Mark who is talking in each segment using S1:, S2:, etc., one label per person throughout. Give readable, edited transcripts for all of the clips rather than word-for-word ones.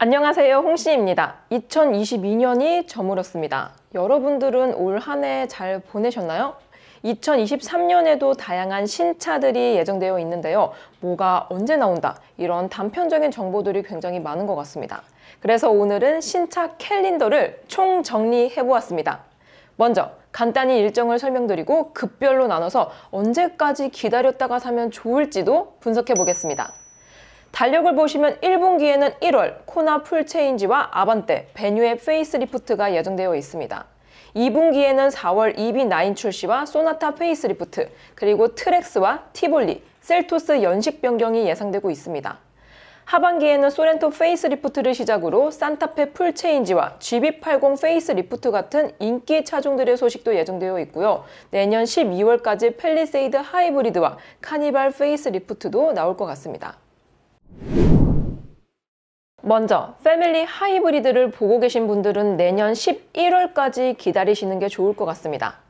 S1: 안녕하세요, 홍씨입니다. 2022년이 저물었습니다. 여러분들은 올 한 해 잘 보내셨나요? 2023년에도 다양한 신차들이 예정되어 있는데요. 뭐가 언제 나온다, 이런 단편적인 정보들이 굉장히 많은 것 같습니다. 그래서 오늘은 신차 캘린더를 총 정리해 보았습니다. 먼저 간단히 일정을 설명드리고 급별로 나눠서 언제까지 기다렸다가 사면 좋을지도 분석해 보겠습니다. 달력을 보시면 1분기에는 1월 코나 풀체인지와 아반떼, 베뉴의 페이스리프트가 예정되어 있습니다. 2분기에는 4월 EV9 출시와 소나타 페이스리프트, 그리고 트렉스와 티볼리, 셀토스 연식 변경이 예상되고 있습니다. 하반기에는 소렌토 페이스리프트를 시작으로 산타페 풀체인지와 GB80 페이스리프트 같은 인기 차종들의 소식도 예정되어 있고요. 내년 12월까지 팰리세이드 하이브리드와 카니발 페이스리프트도 나올 것 같습니다. 먼저 패밀리 하이브리드를 보고 계신 분들은 내년 11월까지 기다리시는 게 좋을 것 같습니다.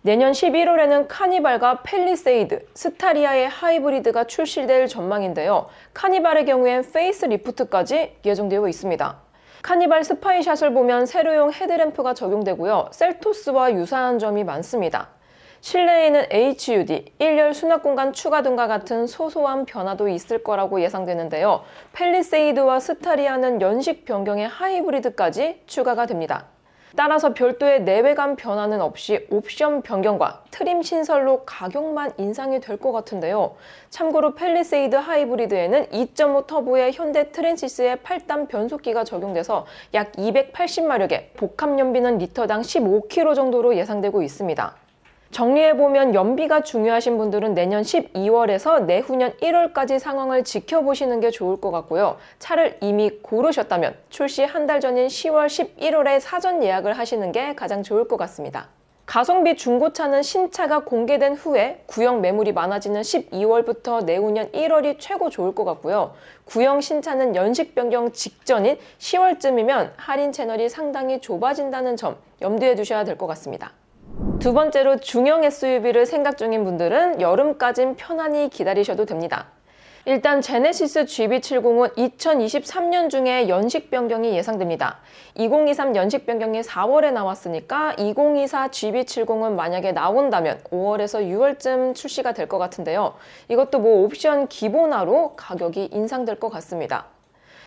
S1: 내년 11월에는 카니발과 팰리세이드, 스타리아의 하이브리드가 출시될 전망인데요. 카니발의 경우엔 페이스리프트까지 예정되어 있습니다. 카니발 스파이샷을 보면 세로용 헤드램프가 적용되고요. 셀토스와 유사한 점이 많습니다. 실내에는 HUD, 1열 수납공간 추가 등과 같은 소소한 변화도 있을 거라고 예상되는데요. 팰리세이드와 스타리아는 연식 변경의 하이브리드까지 추가가 됩니다. 따라서 별도의 내외관 변화는 없이 옵션 변경과 트림 신설로 가격만 인상이 될 것 같은데요. 참고로 팰리세이드 하이브리드에는 2.5 터보의 현대 트랜시스의 8단 변속기가 적용돼서 약 280마력에 복합 연비는 리터당 15km 정도로 예상되고 있습니다. 정리해보면 연비가 중요하신 분들은 내년 12월에서 내후년 1월까지 상황을 지켜보시는 게 좋을 것 같고요. 차를 이미 고르셨다면 출시 한 달 전인 10월 11월에 사전 예약을 하시는 게 가장 좋을 것 같습니다. 가성비 중고차는 신차가 공개된 후에 구형 매물이 많아지는 12월부터 내후년 1월이 최고 좋을 것 같고요. 구형 신차는 연식 변경 직전인 10월쯤이면 할인 채널이 상당히 좁아진다는 점 염두에 두셔야 될 것 같습니다. 두 번째로 중형 SUV를 생각 중인 분들은 여름까진 편안히 기다리셔도 됩니다. 일단 제네시스 GB70은 2023년 중에 연식 변경이 예상됩니다. 2023 연식 변경이 4월에 나왔으니까 2024 GB70은 만약에 나온다면 5월에서 6월쯤 출시가 될 것 같은데요. 이것도 옵션 기본화로 가격이 인상될 것 같습니다.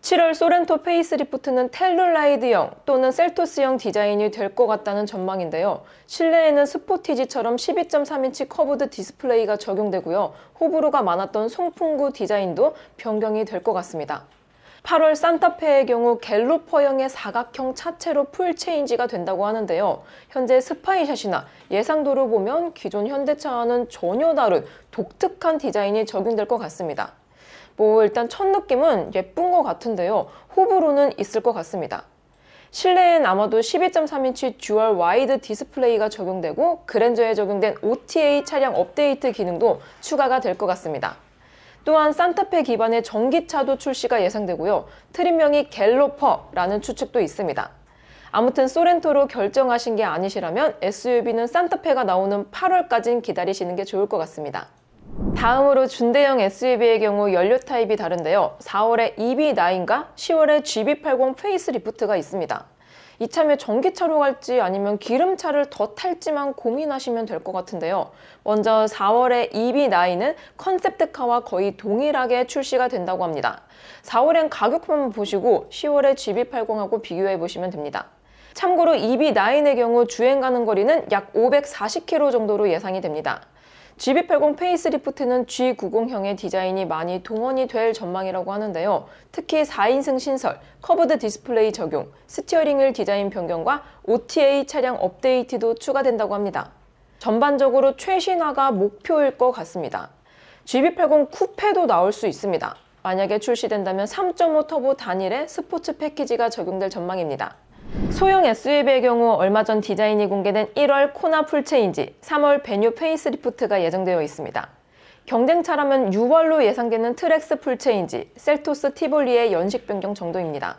S1: 7월 소렌토 페이스리프트는 텔룰라이드형 또는 셀토스형 디자인이 될 것 같다는 전망인데요. 실내에는 스포티지처럼 12.3인치 커브드 디스플레이가 적용되고요. 호불호가 많았던 송풍구 디자인도 변경이 될 것 같습니다. 8월 산타페의 경우 갤로퍼형의 사각형 차체로 풀체인지가 된다고 하는데요. 현재 스파이샷이나 예상도를 보면 기존 현대차와는 전혀 다른 독특한 디자인이 적용될 것 같습니다. 일단 첫 느낌은 예쁜 것 같은데요. 호불호는 있을 것 같습니다. 실내엔 아마도 12.3인치 듀얼 와이드 디스플레이가 적용되고 그랜저에 적용된 OTA 차량 업데이트 기능도 추가가 될 것 같습니다. 또한 산타페 기반의 전기차도 출시가 예상되고요. 트림명이 갤로퍼라는 추측도 있습니다. 아무튼 소렌토로 결정하신 게 아니시라면 SUV는 산타페가 나오는 8월까진 기다리시는 게 좋을 것 같습니다. 다음으로 준대형 SUV의 경우 연료 타입이 다른데요. 4월에 EV9과 10월에 GB80 페이스리프트가 있습니다. 이참에 전기차로 갈지 아니면 기름차를 더 탈지만 고민하시면 될 것 같은데요. 먼저 4월에 EV9은 컨셉트카와 거의 동일하게 출시가 된다고 합니다. 4월엔 가격만 보시고 10월에 GB80하고 비교해 보시면 됩니다. 참고로 EV9의 경우 주행 가는 거리는 약 540km 정도로 예상이 됩니다. GB80 페이스리프트는 G90형의 디자인이 많이 동원이 될 전망이라고 하는데요. 특히 4인승 신설, 커브드 디스플레이 적용, 스티어링 휠 디자인 변경과 OTA 차량 업데이트도 추가된다고 합니다. 전반적으로 최신화가 목표일 것 같습니다. GB80 쿠페도 나올 수 있습니다. 만약에 출시된다면 3.5 터보 단일의 스포츠 패키지가 적용될 전망입니다. 소형 SUV의 경우 얼마 전 디자인이 공개된 1월 코나 풀체인지, 3월 베뉴 페이스리프트가 예정되어 있습니다. 경쟁차라면 6월로 예상되는 트렉스 풀체인지, 셀토스 티볼리의 연식 변경 정도입니다.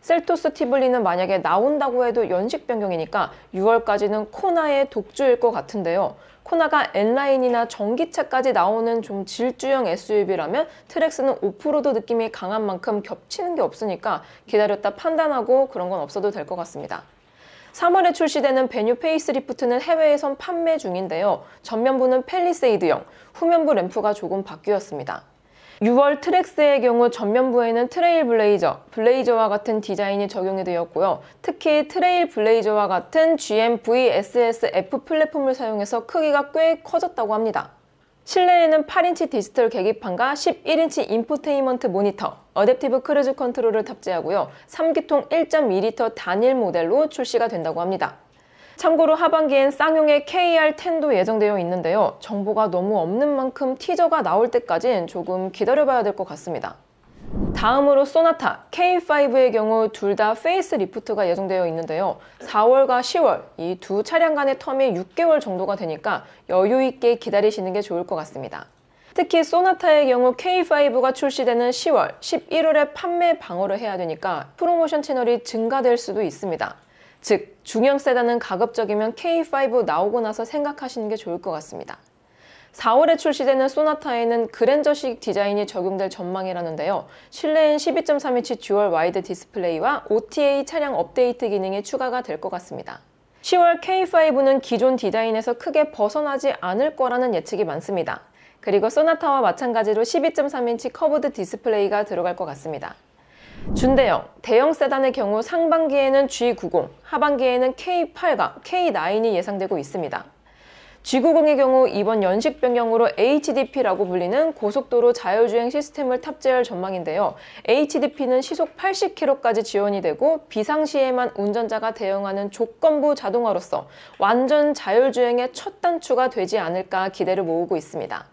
S1: 셀토스 티블리는 만약에 나온다고 해도 연식 변경이니까 6월까지는 코나의 독주일 것 같은데요. 코나가 N라인이나 전기차까지 나오는 좀 질주형 SUV라면 트랙스는 오프로드 느낌이 강한 만큼 겹치는 게 없으니까 기다렸다 판단하고 그런 건 없어도 될 것 같습니다. 3월에 출시되는 베뉴 페이스리프트는 해외에선 판매 중인데요. 전면부는 팰리세이드형, 후면부 램프가 조금 바뀌었습니다. 6월 트랙스의 경우 전면부에는 트레일 블레이저와 같은 디자인이 적용이 되었고요. 특히 트레일 블레이저와 같은 GM VSS-F 플랫폼을 사용해서 크기가 꽤 커졌다고 합니다. 실내에는 8인치 디지털 계기판과 11인치 인포테인먼트 모니터, 어댑티브 크루즈 컨트롤을 탑재하고요. 3기통 1.2리터 단일 모델로 출시가 된다고 합니다. 참고로 하반기엔 쌍용의 KR10도 예정되어 있는데요. 정보가 너무 없는 만큼 티저가 나올 때까진 조금 기다려봐야 될 것 같습니다. 다음으로 소나타, K5의 경우 둘 다 페이스 리프트가 예정되어 있는데요. 4월과 10월 이 두 차량 간의 텀이 6개월 정도가 되니까 여유 있게 기다리시는 게 좋을 것 같습니다. 특히 소나타의 경우 K5가 출시되는 10월, 11월에 판매 방어를 해야 되니까 프로모션 채널이 증가될 수도 있습니다. 즉, 중형 세단은 가급적이면 K5 나오고 나서 생각하시는 게 좋을 것 같습니다. 4월에 출시되는 소나타에는 그랜저식 디자인이 적용될 전망이라는데요. 실내엔 12.3인치 듀얼 와이드 디스플레이와 OTA 차량 업데이트 기능이 추가가 될 것 같습니다. 10월 K5는 기존 디자인에서 크게 벗어나지 않을 거라는 예측이 많습니다. 그리고 소나타와 마찬가지로 12.3인치 커브드 디스플레이가 들어갈 것 같습니다. 준대형, 대형 세단의 경우 상반기에는 G90, 하반기에는 K8과 K9이 예상되고 있습니다. G90의 경우 이번 연식 변경으로 HDP라고 불리는 고속도로 자율주행 시스템을 탑재할 전망인데요. HDP는 시속 80km까지 지원이 되고 비상시에만 운전자가 대응하는 조건부 자동화로서 완전 자율주행의 첫 단추가 되지 않을까 기대를 모으고 있습니다.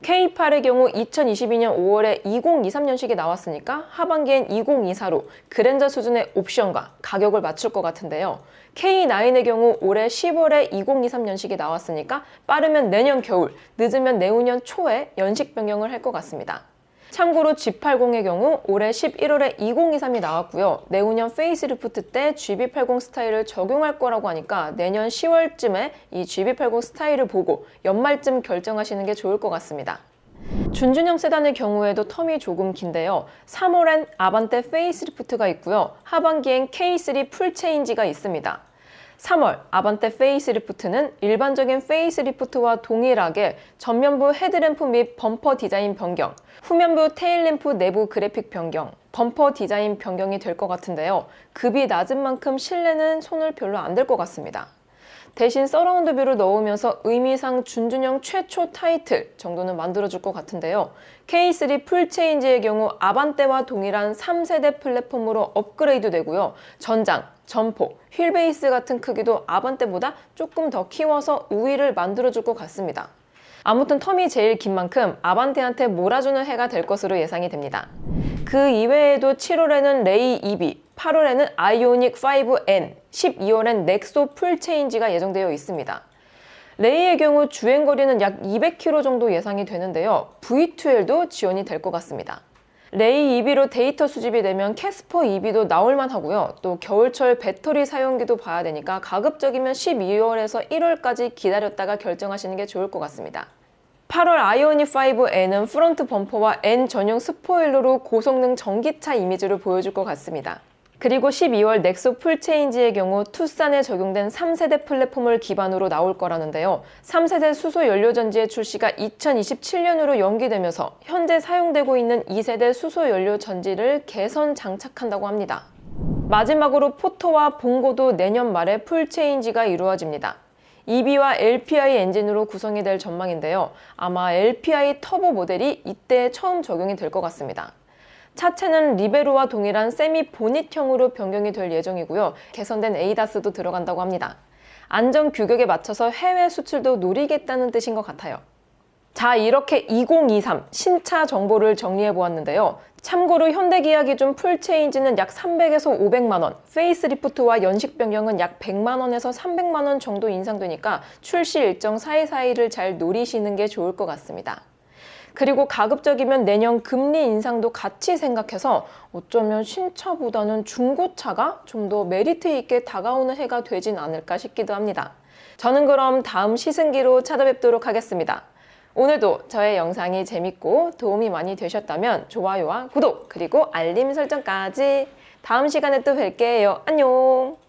S1: K8의 경우 2022년 5월에 2023년식이 나왔으니까 하반기엔 2024로 그랜저 수준의 옵션과 가격을 맞출 것 같은데요. K9의 경우 올해 10월에 2023년식이 나왔으니까 빠르면 내년 겨울, 늦으면 내후년 초에 연식 변경을 할 것 같습니다. 참고로 G80의 경우 올해 11월에 2023이 나왔고요. 내후년 페이스리프트 때 GB80 스타일을 적용할 거라고 하니까 내년 10월쯤에 이 GB80 스타일을 보고 연말쯤 결정하시는 게 좋을 것 같습니다. 준준형 세단의 경우에도 텀이 조금 긴데요. 3월엔 아반떼 페이스리프트가 있고요. 하반기엔 K3 풀체인지가 있습니다. 3월 아반떼 페이스리프트는 일반적인 페이스리프트와 동일하게 전면부 헤드램프 및 범퍼 디자인 변경, 후면부 테일램프 내부 그래픽 변경, 범퍼 디자인 변경이 될 것 같은데요. 급이 낮은 만큼 실내는 손을 별로 안 댈 것 같습니다. 대신 서라운드 뷰를 넣으면서 의미상 준준형 최초 타이틀 정도는 만들어줄 것 같은데요. K3 풀체인지의 경우 아반떼와 동일한 3세대 플랫폼으로 업그레이드 되고요. 전장, 전폭, 휠베이스 같은 크기도 아반떼보다 조금 더 키워서 우위를 만들어줄 것 같습니다. 아무튼 텀이 제일 긴 만큼 아반떼한테 몰아주는 해가 될 것으로 예상이 됩니다. 그 이외에도 7월에는 레이 EV, 8월에는 아이오닉 5N, 12월엔 넥소 풀체인지가 예정되어 있습니다. 레이의 경우 주행거리는 약 200km 정도 예상이 되는데요. V2L도 지원이 될 것 같습니다. 레이 EV로 데이터 수집이 되면 캐스퍼 EV도 나올만 하고요. 또 겨울철 배터리 사용기도 봐야 되니까 가급적이면 12월에서 1월까지 기다렸다가 결정하시는 게 좋을 것 같습니다. 8월 아이오닉 5N은 프론트 범퍼와 N 전용 스포일러로 고성능 전기차 이미지를 보여줄 것 같습니다. 그리고 12월 넥소 풀체인지의 경우 투싼에 적용된 3세대 플랫폼을 기반으로 나올 거라는데요. 3세대 수소 연료전지의 출시가 2027년으로 연기되면서 현재 사용되고 있는 2세대 수소 연료전지를 개선 장착한다고 합니다. 마지막으로 포터와 봉고도 내년 말에 풀체인지가 이루어집니다. EB와 LPI 엔진으로 구성이 될 전망인데요. 아마 LPI 터보 모델이 이때 처음 적용이 될 것 같습니다. 차체는 리베로와 동일한 세미 보닛형으로 변경이 될 예정이고요. 개선된 ADAS도 들어간다고 합니다. 안전 규격에 맞춰서 해외 수출도 노리겠다는 뜻인 것 같아요. 자, 이렇게 2023 신차 정보를 정리해 보았는데요. 참고로 현대기아 기준 풀체인지는 약 300에서 500만원, 페이스리프트와 연식 변경은 약 100만원에서 300만원 정도 인상되니까 출시 일정 사이사이를 잘 노리시는 게 좋을 것 같습니다. 그리고 가급적이면 내년 금리 인상도 같이 생각해서 어쩌면 신차보다는 중고차가 좀 더 메리트 있게 다가오는 해가 되진 않을까 싶기도 합니다. 저는 그럼 다음 시승기로 찾아뵙도록 하겠습니다. 오늘도 저의 영상이 재밌고 도움이 많이 되셨다면 좋아요와 구독 그리고 알림 설정까지 다음 시간에 또 뵐게요. 안녕!